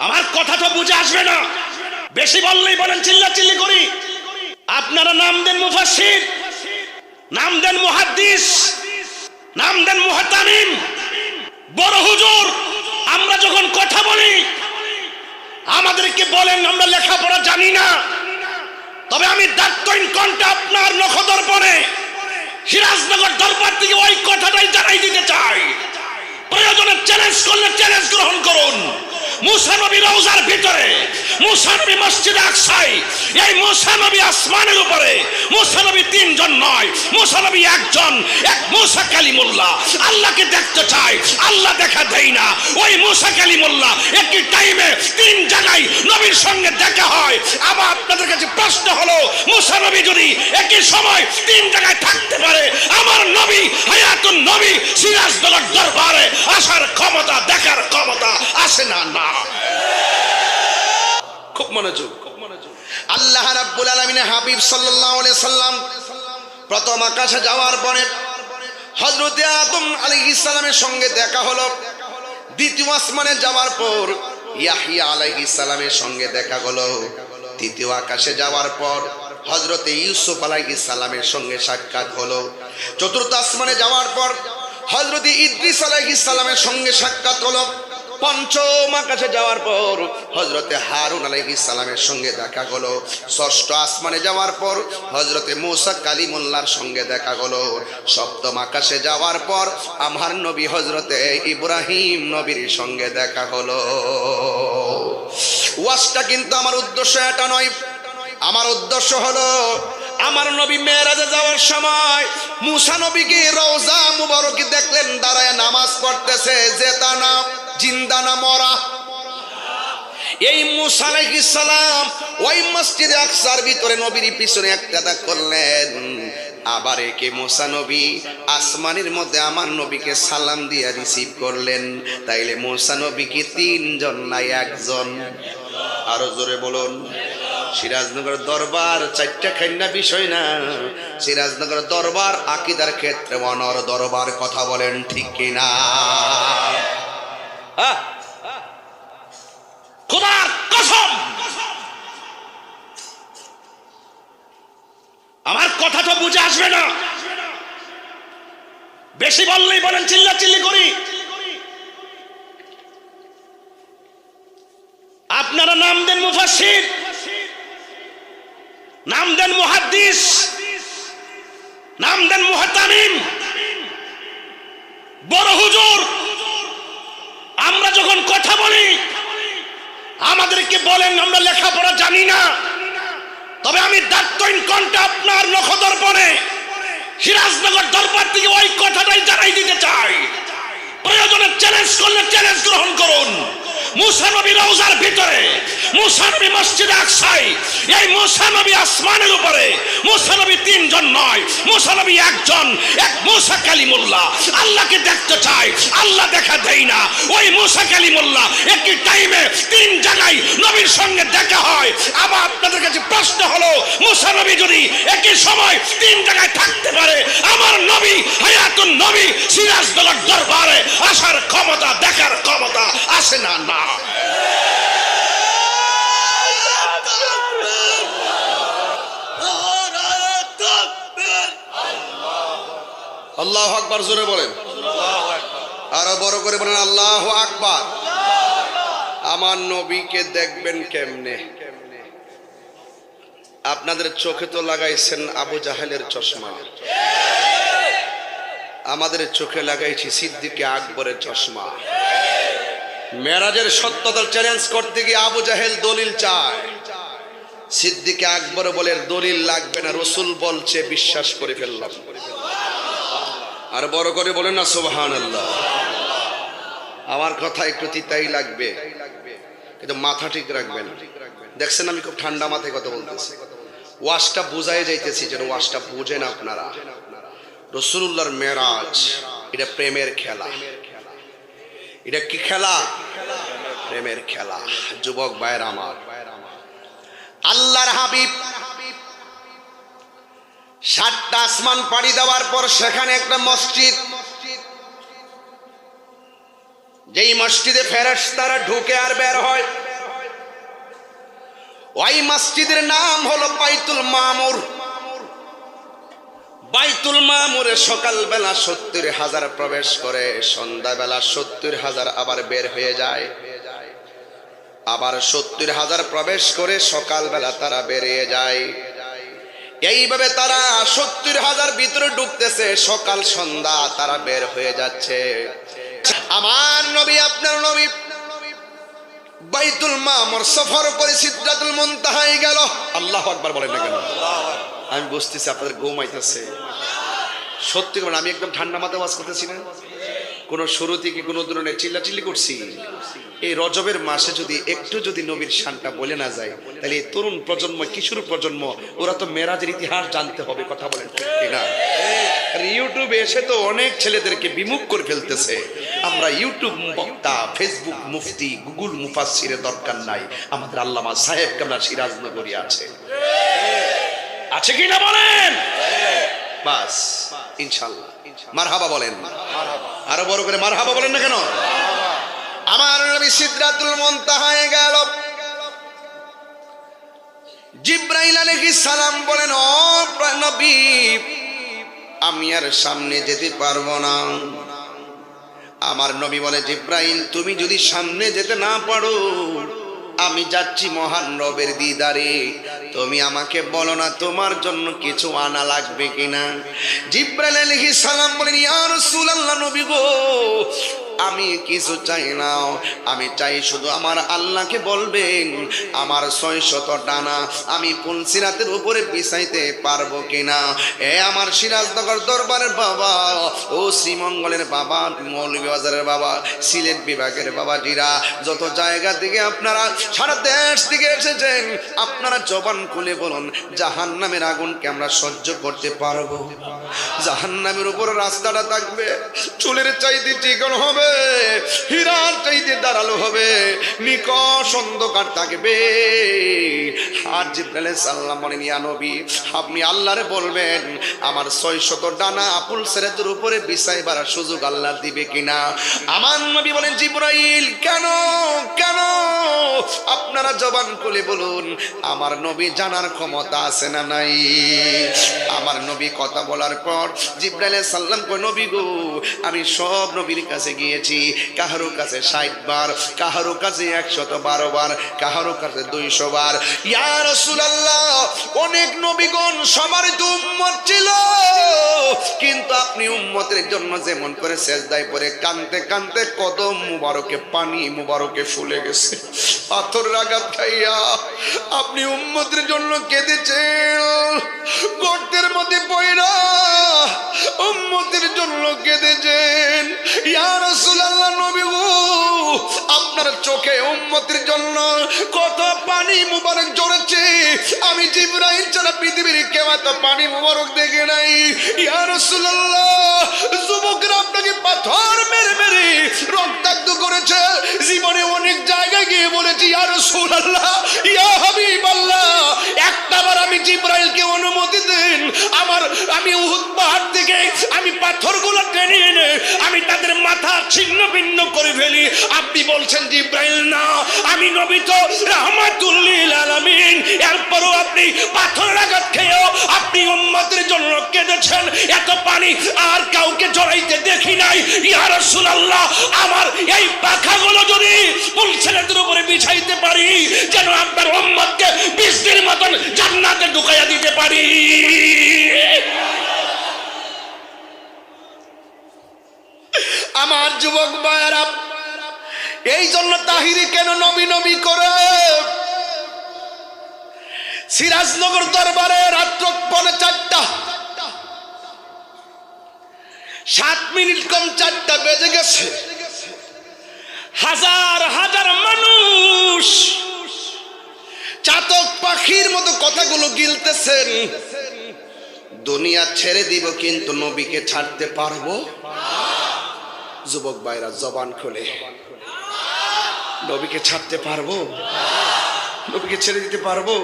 আমার কথা তো বুঝে আসবে না, বেশি বললেই বলেন চিল্লাচিল্লি করি। আপনারা নাম দেন মুফাসসির, নাম দেন মুহাদ্দিস, নাম দেন মুহতামিম, বড় হুজুর। আমরা যখন কথা বলি আমাদেরকে বলেন আমরা লেখাপড়া জানি না, তবে আমি দায়িত্বহীন কণ্ঠে আপনার নখদর্পণে সিরাজনগর দরবার থেকে ওই কথাটাই জানাই দিতে চাই। প্রয়োজনে চ্যালেঞ্জ করলে চ্যালেঞ্জ গ্রহণ করুন। মুসা নবী রওজার ভিতরে, মুসা নবী মসজিদে আকসায়, এই মুসা নবী আসমানের উপরে। মুসা নবী তিনজন নয়, মুসা নবী একজন, এক মুসা কালিমুল্লাহ। আল্লাহকে দেখতে চায়, আল্লাহ দেখা দেয় না। ওই মুসা কালিমুল্লাহ একই টাইমে তিন জায়গায় নবীর সঙ্গে দেখা হয়। আবার আপনাদের কাছে প্রশ্ন হলো, মুসা নবী যদি একই সময় তিন জায়গায় থাকতে পারে, আমার নবী হায়াতুন নবী সিরাজনগর দরবারে আসার ক্ষমতা, দেখার ক্ষমতা আসে না? না। খুব মনোযোগ। আল্লাহ রাব্বুল আলামিনের হাবিব সাল্লাল্লাহু আলাইহি সাল্লাম প্রথম আকাশে যাওয়ার পরে হযরত আদম আলাইহিস সালামের সঙ্গে দেখা হলো। দ্বিতীয় আসমানে যাওয়ার পর ইয়াহইয়া আলাইহিস সালামের সঙ্গে দেখা হলো। তৃতীয় আকাশে যাওয়ার পর হযরত ইউসুফ আলাইহিস সালামের সঙ্গে সাক্ষাৎ হলো। চতুর্থ আসমানে যাওয়ার পর হযরত ইদ্রিস আলাইহিস সালামের সঙ্গে সাক্ষাৎ হলো। পঞ্চম আকাশে যাওয়ার পর হযরতে হারুন আলাইহিস সালামের সঙ্গে দেখা হলো। ষষ্ঠ আসমানে যাওয়ার পর হযরতে মুসা কালিমুল্লাহর সঙ্গে দেখা হলো। সপ্তম আকাশে যাওয়ার পর আমার নবী হযরতে ইব্রাহিম নবীর সঙ্গে দেখা হলো। ওয়াজটা কিন্তু আমার উদ্দেশ্য এটা নয়। আমার উদ্দেশ্য হলো আমার নবী মেরাজে যাওয়ার সময় মুসা নবীকে রওজা মুবারকে দেখলেন দাঁড়ায় নামাজ পড়তেছে। জেতা না, জিন্দা না মরা। এই মুসা আলাইহিস সালাম ওই মসজিদে আকসার ভিতরে নবীর পিছনে একটা করলেন। আবার একে মুসা নবী আসমানের মধ্যে আমার নবীকে সালাম দিয়ে রিসিভ করলেন। তাইলে মুসা নবী কি তিনজন না একজন? আরো জোরে বলুন। সিরাজনগর দরবার চারটা খান্না বিষয় না। সিরাজনগর দরবার আকীদার ক্ষেত্রে অনর দরবার। কথা বলেন ঠিক কিনা? খোদার কসম, আমার কথা তো বুঝে আসবে না, বেশি বললেই বলেন চিল্লাচিল্লি করি। আপনারা নাম দেন মুফাসসির, নাম দেন মুহাদ্দিস, নাম দেন মুহতামিম, বড় হুজুর। আমরা যখন কথা বলি আমাদেরকে বলেন আমরা লেখাপড়া জানি না, তবে আমি দায়িত্বহীন কণ্ঠে আপনার নখদর্পণে সিরাজনগর দরবার থেকে ওই কথাটাই জানাই দিতে চাই। প্রয়োজনে চ্যালেঞ্জ করলে চ্যালেঞ্জ গ্রহণ করুন। মুসা নবী রওজার ভিতরে, মুসা নবী মসজিদে আকসায়, এই মুসা নবী আসমানের উপরে। মুসা নবী তিনজন নয়, মুসা নবী একজন, এক মুসা কালিমুল্লাহ। আল্লাহকে দেখতে চায়, আল্লাহ দেখা দেয় না। ওই মুসা কালিমুল্লাহ একই টাইমে তিন জায়গায় নবীর সঙ্গে দেখা হয়। আবার আপনাদের কাছে প্রশ্ন হলো, মুসা নবী যদি একই সময় তিন জায়গায় থাকতে পারে, আমার নবী হায়াতুন নবী সিরাজনগর দরবারে আসার ক্ষমতা, দেখার ক্ষমতা আসে না? না। আল্লাহু আকবার। জোরে বলেন, আরো বড় করে বলেন আল্লাহু আকবার। আমার নবীকে দেখবেন কেমনে? আপনাদের চোখে তো লাগাইছেন আবু জাহেলের চশমা, আমাদের চোখে লাগাইছি সিদ্দিকে আকবরের চশমা। মেরাজের সত্যতা চ্যালেঞ্জ করতে গিয়ে আবু জাহেল দলিল চায়, সিদ্দিকে আকবর বলে দলিল লাগবে না, রসুল বলছে বিশ্বাস করে ফেললাম। আর বড় করে বলেন না সুবহানাল্লাহ। আমার কথা একটু তিতাই লাগবে, কিন্তু মাথা ঠিক রাখবেন। দেখছেন আমি খুব ঠান্ডা মাথায় কথা বলতেছি। ওয়াজটা বুঝাই যাইতেছি যেন ওয়াজটা বুঝেন আপনারা। রাসূলুল্লাহর মেরাজ এটা প্রেমের খেলা। এটা কি খেলা? প্রেমের খেলা। যুবক ভাইয়ের আমার, আল্লাহর হাবিব 7টা আসমান পাড়ি দেওয়ার পর সেখানে একটা মসজিদ, যেই মসজিদে ফেরেশতারা ঢুকে আর বের হয়। ওই মসজিদের নাম হলো বাইতুল মামুর। বাইতুল মামুরে সকালবেলা 70,000 প্রবেশ করে, সন্ধ্যাবেলা 70,000 আবার বের হয়ে যায়। আবার 70,000 প্রবেশ করে সকালবেলা তারা বেরিয়ে যায়। এইভাবে তারা 70,000 ভিতরে ঢুকতেছে, সকাল সন্ধ্যা তারা বের হয়ে যাচ্ছে। আমার নবী, আপনার নবী বাইতুল মামুর সফর করে সিদরাতুল মুনতাহায় গেল। আল্লাহু আকবার বলেন না কেন? আমি বুঝতেছি আপনাদের ঘুম আইতেছে। সত্যি করে আমি একদম ঠান্ডা মাথায় ওয়াজ করতেছি না, কোন শুরু থেকে কোন ধরনের চিল্লাচিল্লি করছি। এই রজবের মাসে যদি একটু যদি নবীর শানটা বলে না যায়, তাহলে এই তরুণ প্রজন্ম, কিশোর প্রজন্ম, ওরা তো মেরাজের ইতিহাস জানতে হবে। কথা বলেন ঠিক না? ইউটিউবে এসে তো অনেক ছেলেদেরকে বিমুখ করে ফেলতেছে। আমরা ইউটিউব বক্তা, ফেসবুক মুফতি, গুগল মুফাসসিরের দরকার নাই। আমাদের আল্লামা সাহেব কামলা সিরাজনগরী আছে, আছে কিনা বলেন? বাস ইনশাআল্লাহ মারহাবা বলেন, আরো বড় করে মারহাবা বলেন না কেন? আমার নবী সিদরাতুল মুনতাহায় গেল। জিবরাইল আলাইহিস সালাম বলেন, ও নবী, আমি আর সামনে যেতে পারবো না। আমার নবী বলে, জিবরাইল, তুমি যদি সামনে যেতে না পারো, আমি যাচ্ছি মহান রবের দিদারে, তুমি আমাকে বলো না তোমার জন্য কিছু আনা লাগবে কিনা। জিবরাইল আলাইহিস সালাম বলেন, ইয়া রাসূলুল্লাহ, নবী গো, আমি কিছু চাই না, আমি চাই শুধু আমার আল্লাহকে বলবেন আমার 600 ডানা আমি পুলসিরাতের উপরে বিছাইতে পারবো কিনা। এ আমার সিরাজনগর দরবারের বাবা, ও শ্রীমঙ্গলের বাবা, মৌলভীবাজারের বাবা, সিলেট বিভাগের বাবা জিরা, যত জায়গা থেকে আপনারা সারা দেশ থেকে এসেছেন, আপনারা জবান খুলে বলুন, জাহান্নামের আগুনকে আমরা সহ্য করতে পারবো? জাহান্নামের উপর রাস্তাটা থাকবে চুলের চাইতে চিকন হবে, হীরার চাইতে ধারালো হবে, নিকষ অন্ধকার থাকবে। আর জিবরাইল সাল্লাম বলেন, ইয়া নবী, আপনি আল্লাহরে বলবেন আমার 600 ডানা আপুল সিরাতের উপরে বিছাইবার সুযোগ আল্লাহ দিবে কিনা। আমার নবী বলেন, জিবরাইল, কেন কেন? আপনারা জবান খুলে বলুন, আমার নবী জানার ক্ষমতা আছে না নাই? আমার নবী কথা বলার পর জিবরাইল সাল্লাম কয়, নবী গো, আমি সব নবীর কাছে গিয়েছি, কাহারো কাছে 60 বার, কাহারো কাছে 112 বার, কাহারো কাছে 200 বার। ইয়া রাসূলুল্লাহ, অনেক নবীগণ সবার তো উম্মত ছিল, কিন্তু আপনি উম্মতের জন্য যেমন করে সেজদায় পড়ে কাঁদতে কাঁদতে কদম মুবারকে পানি মুবারকে ফুলে গেছে, পাথর আঘাত খাইয়া আপনি উম্মতের জন্য কেঁদেছেন, গর্তের মধ্যে পয়রা উম্মতের জন্য কেঁদেছেন। ইয়া রাসূলুল্লাহ, নবী গো, আপনার চোখে উম্মতের জন্য কত পানি মুবারক ঝরেছে, আমি জিবরাইল ছাড়া পৃথিবীর কেউ এত পানি মুবারক দেখে নাই। ইয়া রাসূলুল্লাহ, যুবকরা আপনাকে পাথর মেরে মেরে রক্তাক্ত করেছে, জীবনে অনেক জায়গায় গিয়ে বলেছি, ইয়া রাসূলুল্লাহ, ইয়া হাবিবাল্লাহ, একটাবার আমি জিবরাইলকে অনুমতি দেন, আমি উহুদ পাহাড় থেকে আমি পাথরগুলো টেনে এনে আমি তাদের মাথা ছিন্ন ভিন্ন করে ফেলি। আপনি বলছেন জিবরাইল না, আমি নবী তো রাহমাতুল লিল আলামিন, এরপরও আপনি পাথরের আঘাত খেয়েও আপনি উম্মতের জন্য কেঁদেছেন, এত পানি আর কাউকে জড়াইতে দেখি নাই। ইয়া রাসূলুল্লাহ, আমার এই পাখাগুলো যদি পুলসিরাতের উপরে বিছাইতে পারি, যেন আপনার উম্মতকে 20 দিনের মতন জান্নাতে ঢুকাইয়া দিতে পারি। আমার যুবক ভাইয়েরা, এই জন্য তাহিরি কেন নবী নবী করে? সিরাজনগর দরবারে রাত্র 4:30, 7 মিনিট কম 4টা বেজে গেছে। হাজার হাজার মানুষ চাতক পাখির মতো কথাগুলো গিলতেছেন, দুনিয়া ছেড়ে দিব কিন্তু নবীকে ছাড়তে পারবো? যুবক ভাইরা জবান খুলে, নবীকে ছাড়তে পারবো? নবীকে ছেড়ে দিতে পারবো?